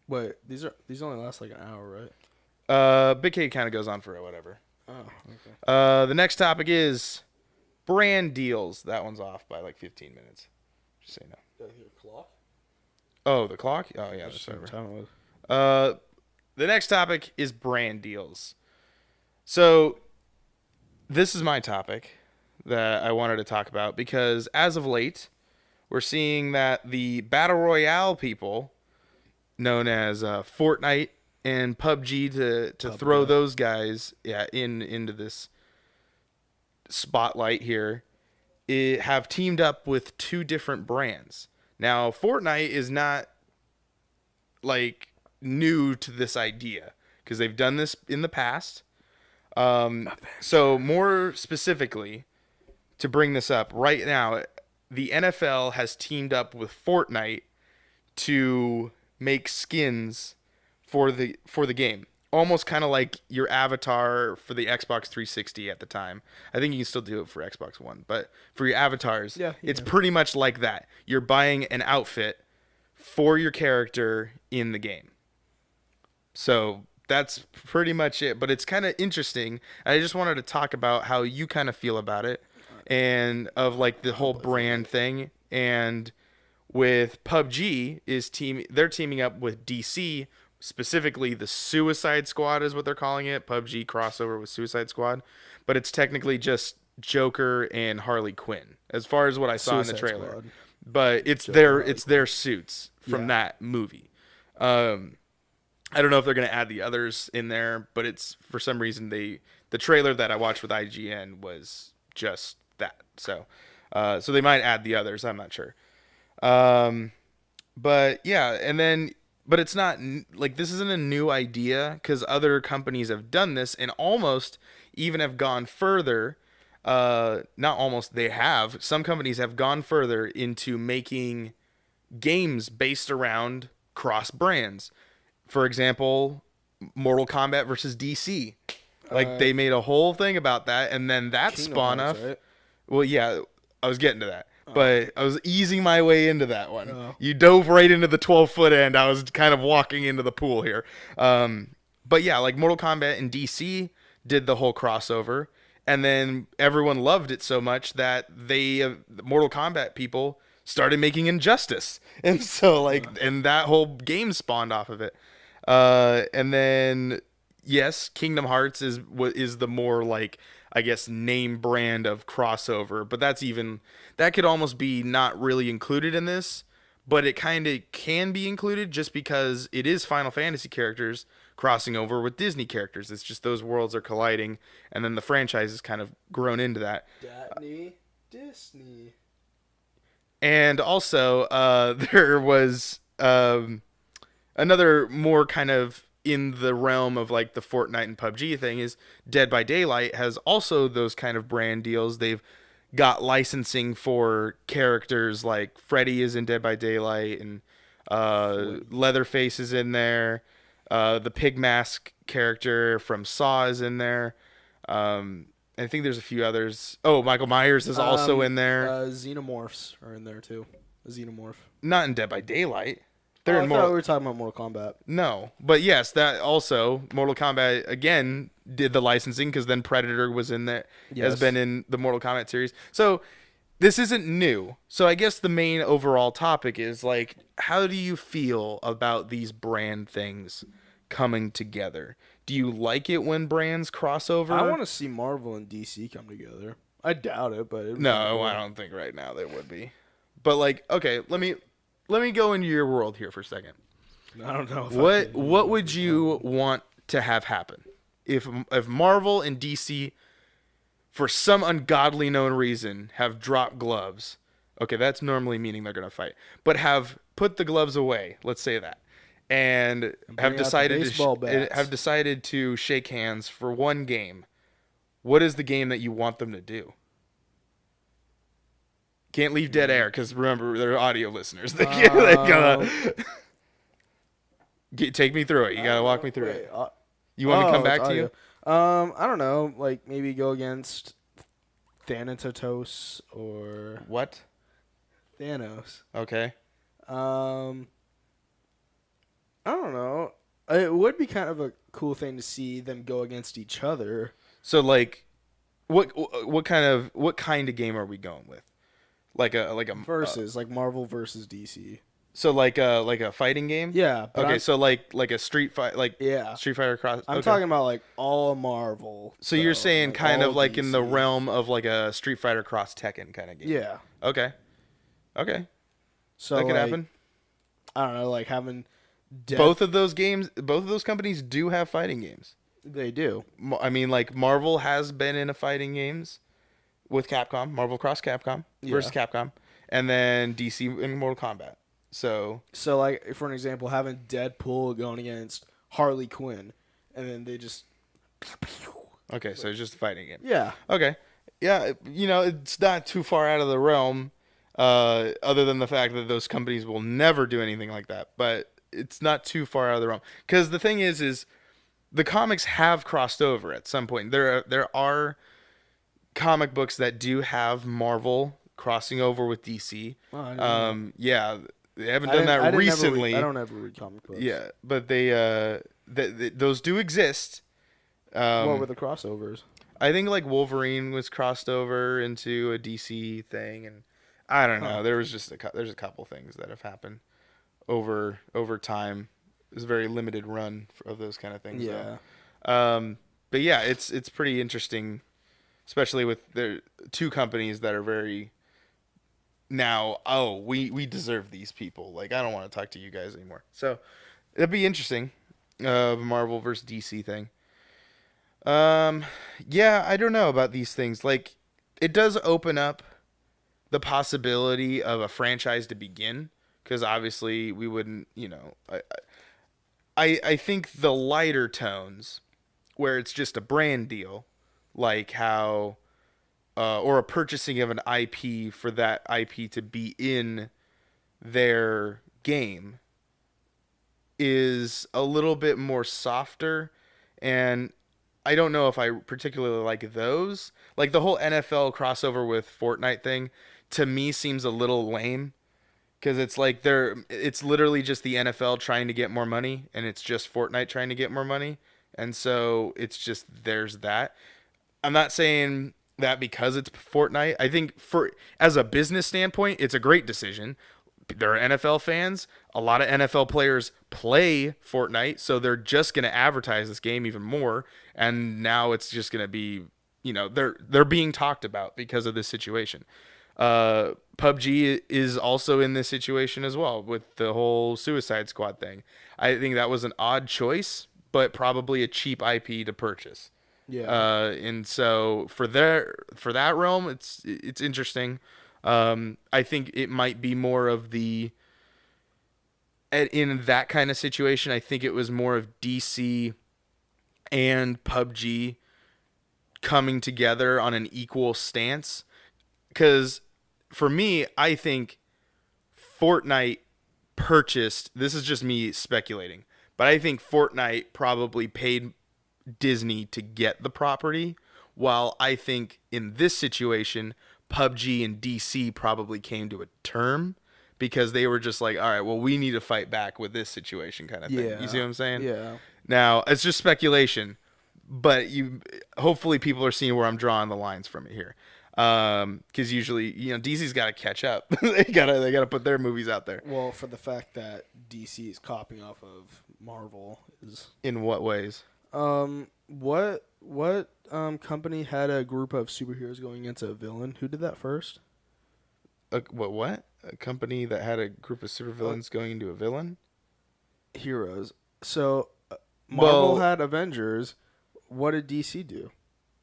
Wait, these only last like an hour, right? Bitcade kind of goes on for whatever. Oh, okay. The next topic is brand deals. That one's off by like 15 minutes. Just say no. Got your clock? Oh, the clock? Oh, yeah, the Just server. time it was. The next topic is brand deals. So, this is my topic that I wanted to talk about because as of late, we're seeing that the Battle Royale people, known as Fortnite and PUBG, to throw those guys into this spotlight here, have teamed up with two different brands. Now, Fortnite is not like new to this idea because they've done this in the past. So more specifically, to bring this up right now, the NFL has teamed up with Fortnite to make skins for the game. Almost kind of like your avatar for the Xbox 360 at the time. I think you can still do it for Xbox One, but for your avatars, it's pretty much like that. You're buying an outfit for your character in the game. So that's pretty much it. But it's kind of interesting. I just wanted to talk about how you kind of feel about it and of like the whole brand thing. And with PUBG they're teaming up with DC, specifically the Suicide Squad is what they're calling it. PUBG crossover with Suicide Squad, but it's technically just Joker and Harley Quinn as far as what I saw in the trailer. Squad. But it's their suits from that movie. I don't know if they're going to add the others in there, but it's for some reason the trailer that I watched with IGN was just that. So they might add the others. I'm not sure. But yeah, but it's not like this isn't a new idea because other companies have done this and almost even have gone further. Not almost, they have. Some companies have gone further into making games based around cross brands. For example, Mortal Kombat versus DC. Like they made a whole thing about that, and then that spawned off. Right? Well, yeah, I was getting to that, but I was easing my way into that one. You dove right into the 12-foot end. I was kind of walking into the pool here. But yeah, like Mortal Kombat and DC did the whole crossover, and then everyone loved it so much that the Mortal Kombat people started making Injustice, and so and that whole game spawned off of it. And then yes, Kingdom Hearts is the more like I guess name brand of crossover, but that could almost be not really included in this, but it kind of can be included just because it is Final Fantasy characters crossing over with Disney characters. It's just those worlds are colliding, and then the franchise has kind of grown into that. Disney. And also, there was another more kind of in the realm of like the Fortnite and PUBG thing is Dead by Daylight has also those kind of brand deals. They've got licensing for characters like Freddy is in Dead by Daylight and Leatherface is in there. The Pig Mask character from Saw is in there. I think there's a few others. Oh, Michael Myers is also in there. Xenomorphs are in there too. A xenomorph. Not in Dead by Daylight. I thought we were talking about Mortal Kombat. No, but yes, that also Mortal Kombat again did the licensing because then Predator was in there, has been in the Mortal Kombat series. So this isn't new. So I guess the main overall topic is like, how do you feel about these brand things coming together? Do you like it when brands cross over? I want to see Marvel and DC come together. I doubt it, but no, I don't think right now they would be. But like, okay, let me go into your world here for a second. I don't know. What would you want to have happen if Marvel and DC, for some ungodly known reason, have dropped gloves? Okay, that's normally meaning they're gonna fight, but have put the gloves away. Let's say that, and have decided to shake hands for one game. What is the game that you want them to do? Can't leave dead air because remember they're audio listeners. They gotta take me through it. You gotta walk me through it. You want me to come back to you? I don't know. Like maybe go against Thanatos or what? Thanos. Okay. I I don't know. It would be kind of a cool thing to see them go against each other. So like, what kind of game are we going with? Like a Versus like Marvel versus DC. so like a fighting game. Yeah, but Okay, so like a street fight, like yeah, Street Fighter Cross. I'm Okay. talking about like all Marvel. So you're saying like kind all of like in the DC. realm of like a Street Fighter Cross Tekken kind of game. Yeah. Okay. Okay. So That could like, happen. I don't know, like having Both of those games, both of those companies do have fighting games. They do. I mean, like Marvel has been in a fighting games with Capcom, Marvel Cross Capcom versus Capcom, and then DC in Mortal Kombat. So like for an example, having Deadpool going against Harley Quinn, and then they just okay, so it's just a fighting game. yeah. Okay, yeah, it's not too far out of the realm, other than the fact that those companies will never do anything like that. But it's not too far out of the realm because the thing is the comics have crossed over at some point. There are comic books that do have Marvel crossing over with DC. Oh, I didn't know. Yeah, they haven't done that recently. I don't ever read comic books. Yeah, but those do exist. What were the crossovers? I think like Wolverine was crossed over into a DC thing, and I don't know. There was just there's a couple things that have happened over time. It was a very limited run of those kind of things. Yeah. But yeah, it's pretty interesting, especially with the two companies that are very now. Oh, we deserve these people. Like I don't want to talk to you guys anymore. So it'd be interesting. Marvel versus DC thing. Yeah, I don't know about these things. Like, it does open up the possibility of a franchise to begin, because obviously we wouldn't, I think the lighter tones, where it's just a brand deal, like how, or a purchasing of an IP for that IP to be in their game, is a little bit more softer, and I don't know if I particularly like those. Like the whole NFL crossover with Fortnite thing, to me seems a little lame, because it's like it's literally just the NFL trying to get more money, and it's just Fortnite trying to get more money, and so it's just there's that. I'm not saying that because it's Fortnite. I think as a business standpoint, it's a great decision. There are NFL fans. A lot of NFL players play Fortnite, so they're just going to advertise this game even more. And now it's just going to be, they're being talked about because of this situation. PUBG is also in this situation as well with the whole Suicide Squad thing. I think that was an odd choice, but probably a cheap IP to purchase. Yeah. And so for that realm, it's interesting. I think it might be more of in that kind of situation, I think it was more of DC and PUBG coming together on an equal stance. Because for me, I think Fortnite purchased, this is just me speculating, but I think Fortnite probably paid Disney to get the property, while I think in this situation, PUBG and DC probably came to a term because they were just like, all right, well, we need to fight back with this situation kind of thing. Yeah. You see what I'm saying? Yeah. Now, it's just speculation, but hopefully people are seeing where I'm drawing the lines from it here. Because usually, DC's got to catch up. they gotta put their movies out there. Well, for the fact that DC is copying off of Marvel is In what ways? what company had a group of superheroes going against a villain? Who did that first? What? A company that had a group of supervillains going into a villain? Heroes. So Marvel Well- had Avengers. What did DC do?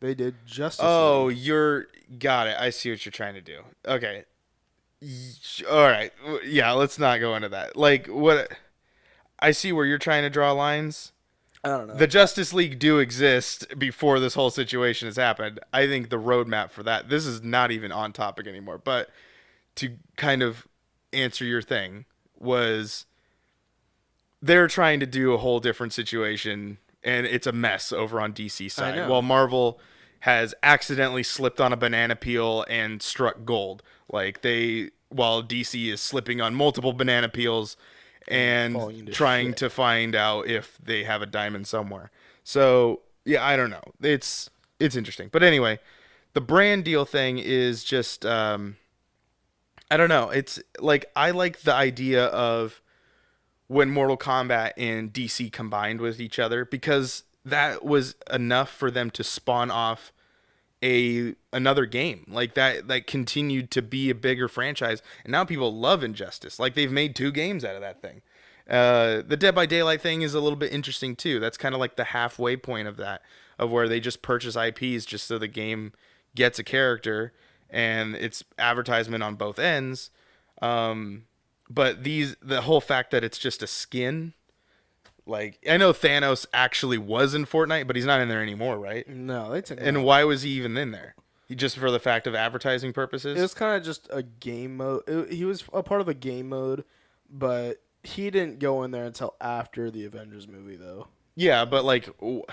They did Justice Oh, League. got it. I see what you're trying to do. Okay. All right. Yeah, let's not go into that. Like, what? I see where you're trying to draw lines. I don't know. The Justice League do exist before this whole situation has happened. I think the roadmap for that, this is not even on topic anymore, but to kind of answer your thing, was they're trying to do a whole different situation, and it's a mess over on DC side. While Marvel has accidentally slipped on a banana peel and struck gold. While DC is slipping on multiple banana peels and falling into trying shit. to find out if they have a diamond somewhere. So yeah, I don't know. It's interesting, but anyway, the brand deal thing is just I don't know. It's like I like the idea of when Mortal Kombat and DC combined with each other because that was enough for them to spawn off another game like that continued to be a bigger franchise, and now people love Injustice. Like they've made 2 games out of that thing. The Dead by Daylight thing is a little bit interesting too. That's kind of like the halfway point of that, of where they just purchase IPs just so the game gets a character, and it's advertisement on both ends. But the whole fact that it's just a skin, like I know Thanos actually was in Fortnite, but he's not in there anymore, right? No, they took him And out. why was he even in there? He just for the fact of advertising purposes? It was kind of just a game mode. He was a part of a game mode, but he didn't go in there until after the Avengers movie, though. Yeah, but like,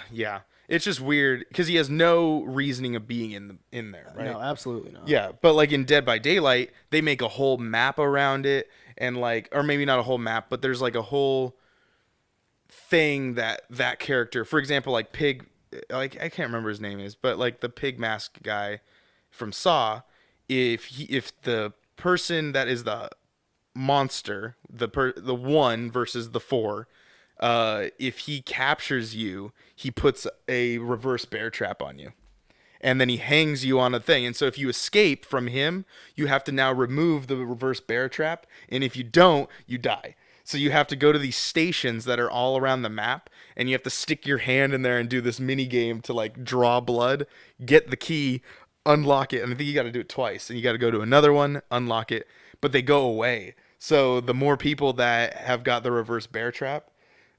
yeah, it's just weird because he has no reasoning of being in there, right? No, absolutely not. Yeah, but like in Dead by Daylight, they make a whole map around it, and like, or maybe not a whole map, but there's like a whole thing that character, for example, like Pig, like I can't remember his name is, but like the pig mask guy from Saw, if the person that is the monster, the one versus the four, if he captures you, he puts a reverse bear trap on you. And then he hangs you on a thing. And so if you escape from him, you have to now remove the reverse bear trap. And if you don't, you die. So you have to go to these stations that are all around the map, and you have to stick your hand in there and do this mini game to like draw blood, get the key, unlock it. And I think you got to do it twice. And you got to go to another one, unlock it, but they go away. So the more people that have got the reverse bear trap,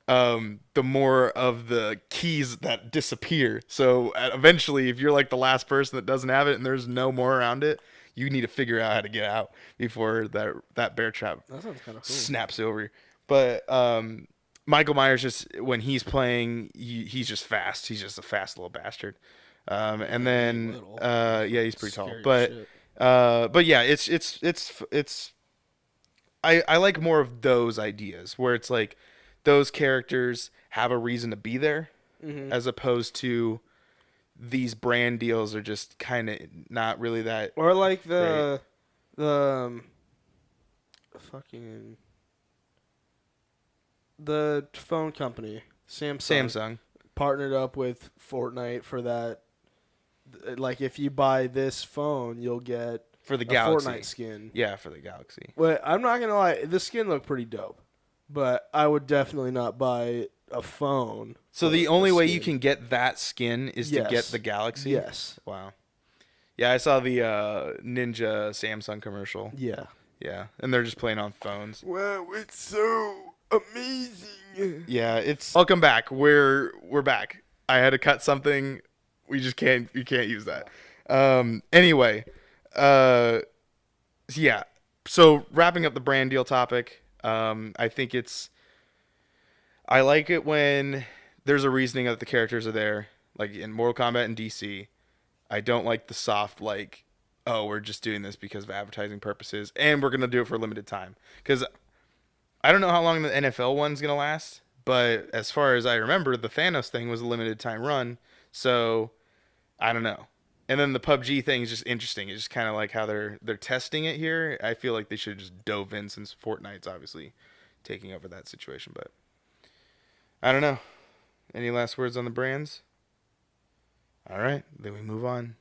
the more of the keys that disappear. So eventually, if you're like the last person that doesn't have it and there's no more around it, you need to figure out how to get out before that bear trap That sounds kind of cool. snaps over. But Michael Myers, just when he's playing, he's just fast. He's just a fast little bastard. And then Little. yeah, he's pretty tall. Scary shit. But yeah, it's I like more of those ideas where it's like those characters have a reason to be there, as opposed to these brand deals are just kind of not really that. Or like the fucking the phone company Samsung partnered up with Fortnite for that. Like if you buy this phone, you'll get for the a Galaxy. Fortnite skin. Yeah, for the Galaxy. But I'm not gonna lie, the skin looked pretty dope. But I would definitely not buy a phone. So for the only a way skin. you can get that skin is to Yes. get the Galaxy? Yes. Wow. Yeah, I saw the Ninja Samsung commercial. Yeah. Yeah, and they're just playing on phones. Wow, it's so amazing. Yeah, it's welcome back. We're back. I had to cut something. We can't use that. Anyway, yeah. So wrapping up the brand deal topic, I think I like it when there's a reasoning that the characters are there, like in Mortal Kombat and DC. I don't like the soft, like, oh, we're just doing this because of advertising purposes, and we're going to do it for a limited time. Because I don't know how long the NFL one's going to last, but as far as I remember, the Thanos thing was a limited time run, so I don't know. And then the PUBG thing is just interesting. It's just kind of like how they're testing it here. I feel like they should have just dove in, since Fortnite's obviously taking over that situation, but I don't know. Any last words on the brands? All right, then we move on.